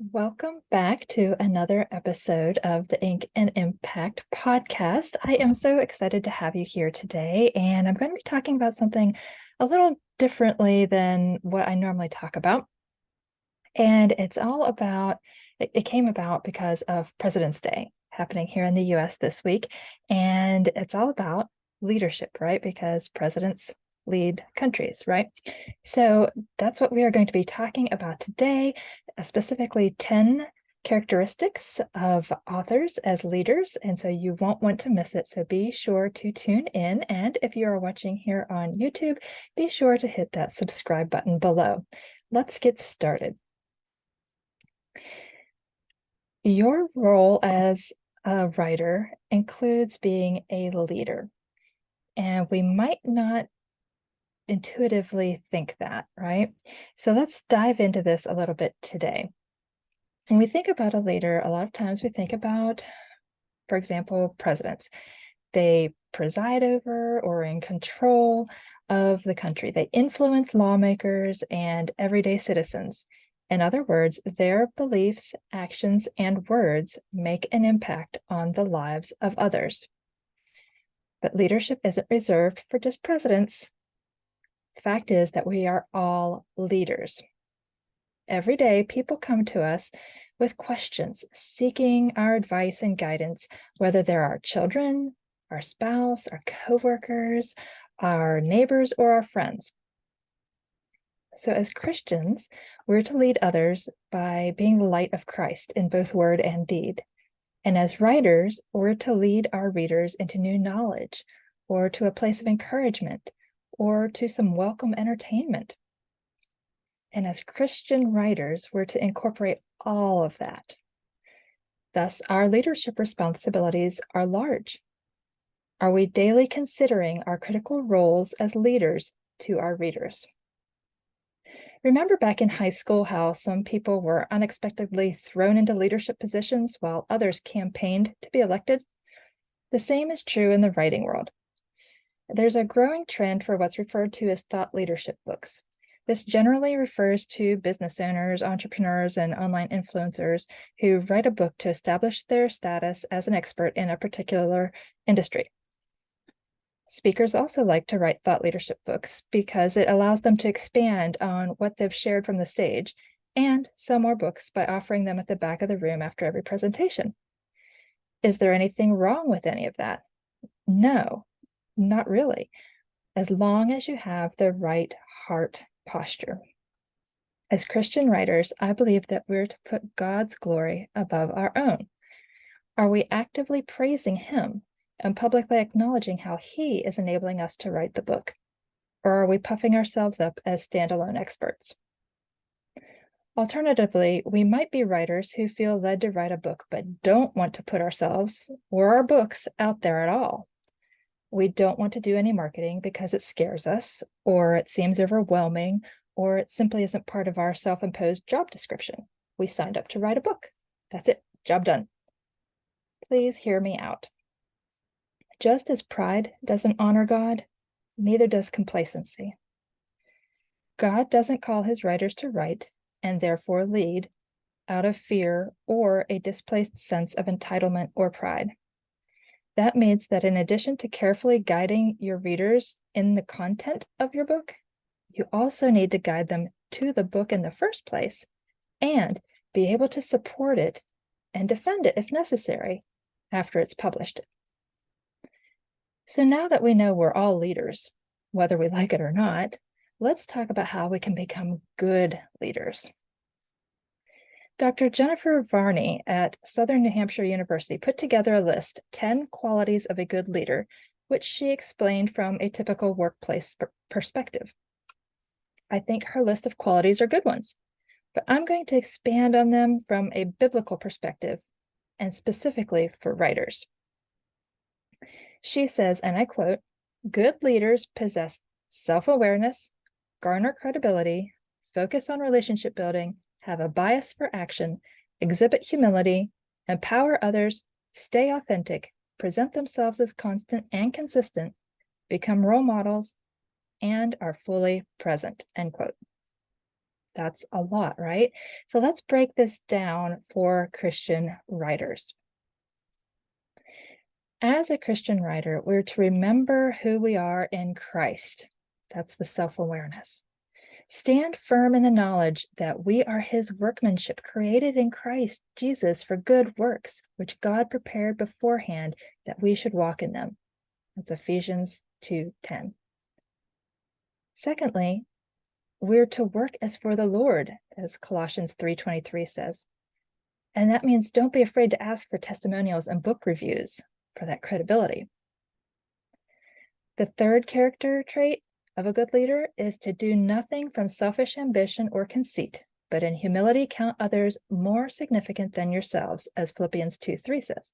Welcome back to another episode of the Ink and Impact podcast. I am so excited to have you here today, and I'm going to be talking about something a little differently than what I normally talk about. And it's all about, it came about because of President's Day happening here in the US this week. And it's all about leadership, right? Because presidents lead countries, right? So that's what we are going to be talking about today, specifically 10 characteristics of authors as leaders. And so you won't want to miss it. So be sure to tune in. And if you are watching here on YouTube, be sure to hit that subscribe button below. Let's get started. Your role as a writer includes being a leader. And we might not intuitively think that, right? So let's dive into this a little bit today. When we think about a leader, a lot of times we think about, for example, presidents. They preside over or in control of the country. They influence lawmakers and everyday citizens. In other words, their beliefs, actions, and words make an impact on the lives of others. But leadership isn't reserved for just presidents. The fact is that we are all leaders. Every day, people come to us with questions, seeking our advice and guidance, whether they're our children, our spouse, our coworkers, our neighbors, or our friends. So as Christians, we're to lead others by being the light of Christ in both word and deed. And as writers, we're to lead our readers into new knowledge, or to a place of encouragement, or to some welcome entertainment. And as Christian writers, we're to incorporate all of that. Thus, our leadership responsibilities are large. Are we daily considering our critical roles as leaders to our readers? Remember back in high school how some people were unexpectedly thrown into leadership positions while others campaigned to be elected? The same is true in the writing world. There's a growing trend for what's referred to as thought leadership books. This generally refers to business owners, entrepreneurs, and online influencers who write a book to establish their status as an expert in a particular industry. Speakers also like to write thought leadership books because it allows them to expand on what they've shared from the stage and sell more books by offering them at the back of the room after every presentation. Is there anything wrong with any of that? No, not really, as long as you have the right heart posture. As Christian writers, I believe that we're to put God's glory above our own. Are we actively praising Him and publicly acknowledging how He is enabling us to write the book? Or are we puffing ourselves up as standalone experts? Alternatively, we might be writers who feel led to write a book but don't want to put ourselves or our books out there at all. We don't want to do any marketing because it scares us, or it seems overwhelming, or it simply isn't part of our self-imposed job description. We signed up to write a book. That's it, job done. Please hear me out. Just as pride doesn't honor God, neither does complacency. God doesn't call His writers to write, and therefore lead, out of fear or a displaced sense of entitlement or pride. That means that in addition to carefully guiding your readers in the content of your book, you also need to guide them to the book in the first place and be able to support it and defend it if necessary after it's published. So now that we know we're all leaders, whether we like it or not, let's talk about how we can become good leaders. Dr. Jennifer Varney at Southern New Hampshire University put together a list, 10 qualities of a good leader, which she explained from a typical workplace perspective. I think her list of qualities are good ones, but I'm going to expand on them from a biblical perspective and specifically for writers. She says, and I quote, "Good leaders possess self-awareness, garner credibility, focus on relationship building, have a bias for action, exhibit humility, empower others, stay authentic, present themselves as constant and consistent, become role models, and are fully present," end quote. That's a lot, right? So let's break this down for Christian writers. As a Christian writer, we're to remember who we are in Christ. That's the self-awareness. Stand firm in the knowledge that we are his workmanship, created in Christ Jesus for good works, which God prepared beforehand that we should walk in them. That's Ephesians 2:10. Secondly, we're to work as for the Lord, as Colossians 3:23 says. And that means don't be afraid to ask for testimonials and book reviews for that credibility. The third character trait of a good leader is to do nothing from selfish ambition or conceit, but in humility count others more significant than yourselves, as Philippians 2:3 says.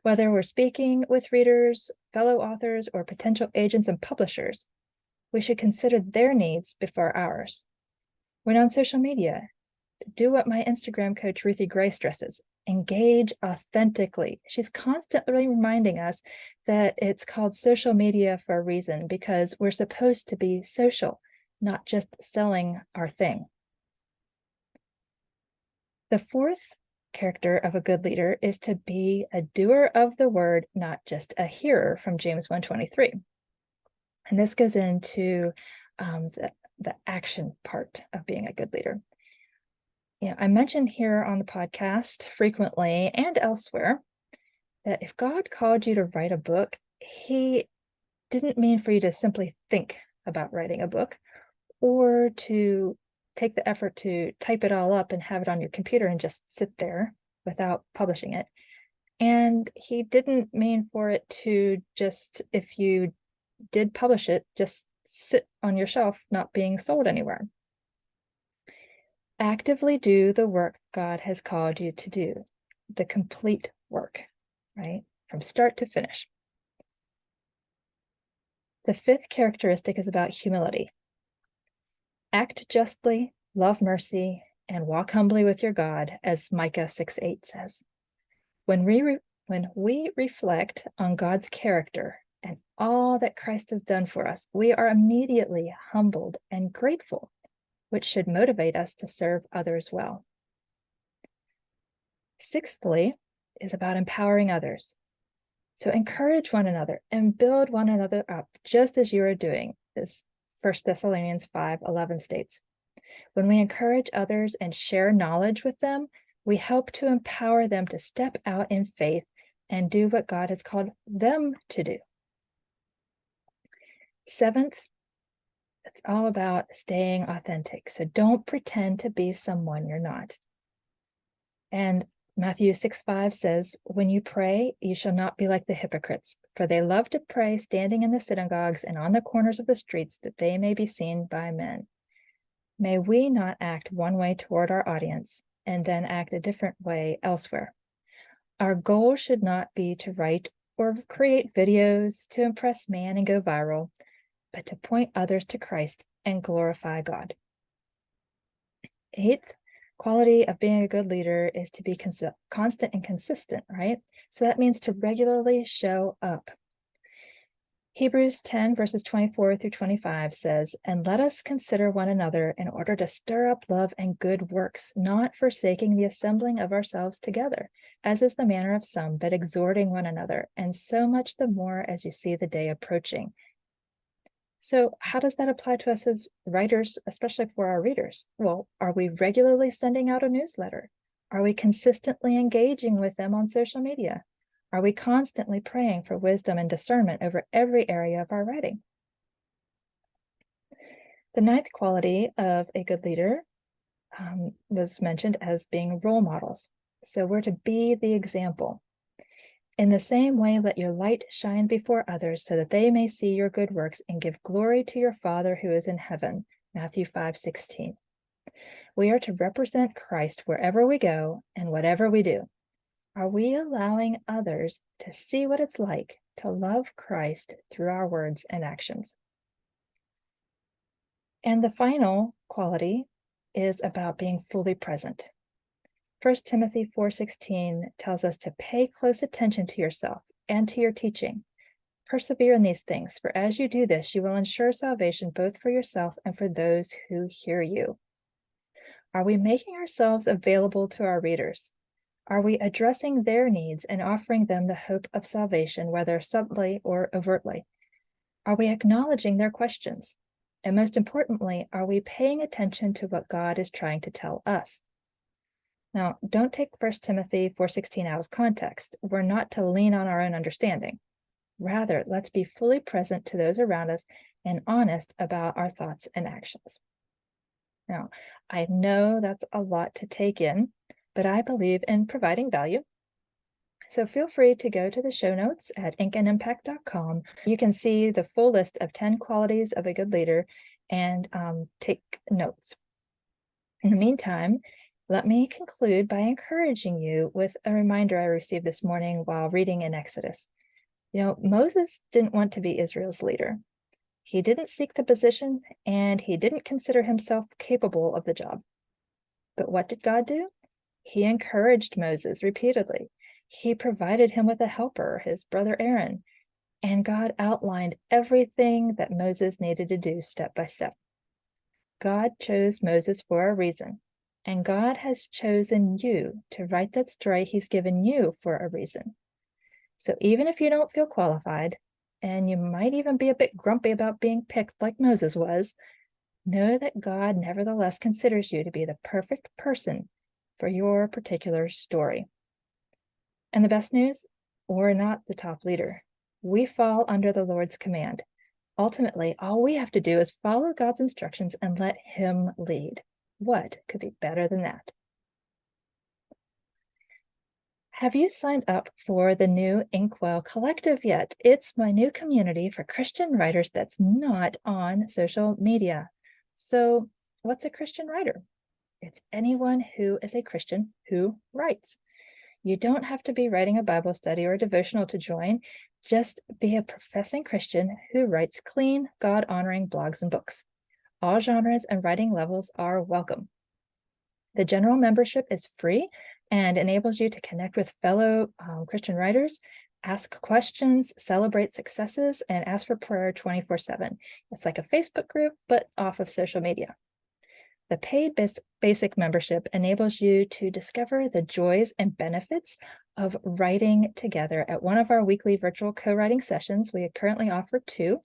Whether we're speaking with readers, fellow authors, or potential agents and publishers, we should consider their needs before ours. When on social media, do what my Instagram coach, Ruthie Gray, stresses. Engage authentically. She's constantly reminding us that it's called social media for a reason, because we're supposed to be social, not just selling our thing. The fourth character of a good leader is to be a doer of the word, not just a hearer, from James 1:23. And this goes into the action part of being a good leader. I mentioned here on the podcast frequently and elsewhere that if God called you to write a book, he didn't mean for you to simply think about writing a book or to take the effort to type it all up and have it on your computer and just sit there without publishing it. And he didn't mean for it to just, if you did publish it, just sit on your shelf, not being sold anywhere. Actively do the work God has called you to do, the complete work, right? From start to finish. The fifth characteristic is about humility. Act justly, love mercy, and walk humbly with your God, as Micah 6:8 says. When we reflect on God's character and all that Christ has done for us, we are immediately humbled and grateful, which should motivate us to serve others well. Sixthly is about empowering others. So encourage one another and build one another up, just as you are doing, as 1 Thessalonians 5:11 states. When we encourage others and share knowledge with them, we help to empower them to step out in faith and do what God has called them to do. Seventh, it's all about staying authentic. So don't pretend to be someone you're not. And Matthew 6:5 says, when you pray, you shall not be like the hypocrites, for they love to pray standing in the synagogues and on the corners of the streets, that they may be seen by men. May we not act one way toward our audience and then act a different way elsewhere. Our goal should not be to write or create videos to impress man and go viral, but to point others to Christ and glorify God. Eighth quality of being a good leader is to be constant and consistent, right? So that means to regularly show up. Hebrews 10 verses 24 through 25 says, and let us consider one another in order to stir up love and good works, not forsaking the assembling of ourselves together, as is the manner of some, but exhorting one another, and so much the more as you see the day approaching. So how does that apply to us as writers, especially for our readers? Well, are we regularly sending out a newsletter? Are we consistently engaging with them on social media? Are we constantly praying for wisdom and discernment over every area of our writing? The ninth quality of a good leader was mentioned as being role models. So we're to be the example. In the same way, let your light shine before others so that they may see your good works and give glory to your Father who is in heaven. Matthew 5:16. We are to represent Christ wherever we go and whatever we do. Are we allowing others to see what it's like to love Christ through our words and actions? And the final quality is about being fully present. 1 Timothy 4:16 tells us to pay close attention to yourself and to your teaching. Persevere in these things, for as you do this, you will ensure salvation both for yourself and for those who hear you. Are we making ourselves available to our readers? Are we addressing their needs and offering them the hope of salvation, whether subtly or overtly? Are we acknowledging their questions? And most importantly, are we paying attention to what God is trying to tell us? Now, don't take 1 Timothy 4:16 out of context. We're not to lean on our own understanding. Rather, let's be fully present to those around us and honest about our thoughts and actions. Now, I know that's a lot to take in, but I believe in providing value. So feel free to go to the show notes at inkanimpact.com. You can see the full list of 10 qualities of a good leader and take notes. In the meantime, let me conclude by encouraging you with a reminder I received this morning while reading in Exodus. Moses didn't want to be Israel's leader. He didn't seek the position, and he didn't consider himself capable of the job. But what did God do? He encouraged Moses repeatedly. He provided him with a helper, his brother Aaron, and God outlined everything that Moses needed to do step by step. God chose Moses for a reason, and God has chosen you to write that story he's given you for a reason. So even if you don't feel qualified, and you might even be a bit grumpy about being picked like Moses was, know that God nevertheless considers you to be the perfect person for your particular story. And the best news, we're not the top leader. We fall under the Lord's command. Ultimately, all we have to do is follow God's instructions and let him lead. What could be better than that? Have you signed up for the new Inkwell Collective yet? It's my new community for Christian writers that's not on social media. So, what's a Christian writer? It's anyone who is a Christian who writes. You don't have to be writing a Bible study or a devotional to join. Just be a professing Christian who writes clean, God-honoring blogs and books. All genres and writing levels are welcome. The general membership is free and enables you to connect with fellow Christian writers, ask questions, celebrate successes, and ask for prayer 24/7. It's like a Facebook group, but off of social media. The paid basic membership enables you to discover the joys and benefits of writing together at one of our weekly virtual co-writing sessions. We currently offer 2,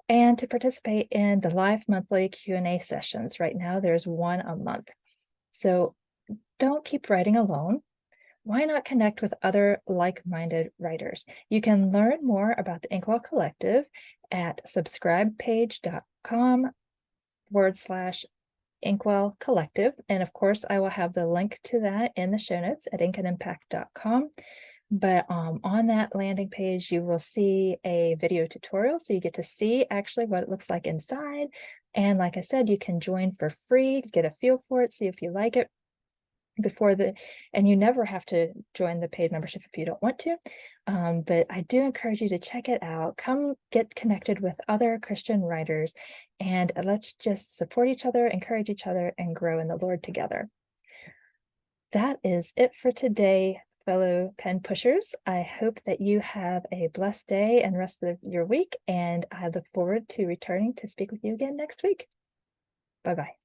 and to participate in the live monthly Q&A sessions. Right now, there's 1 a month. So don't keep writing alone. Why not connect with other like-minded writers? You can learn more about the Inkwell Collective at subscribepage.com/Inkwell Collective. And of course, I will have the link to that in the show notes at inkanimpact.com. But on that landing page, you will see a video tutorial. So you get to see actually what it looks like inside. And like I said, you can join for free, get a feel for it, see if you like it and you never have to join the paid membership if you don't want to. But I do encourage you to check it out. Come get connected with other Christian writers, and let's just support each other, encourage each other, and grow in the Lord together. That is it for today, fellow pen pushers. I hope that you have a blessed day and rest of your week, and I look forward to returning to speak with you again next week. Bye-bye.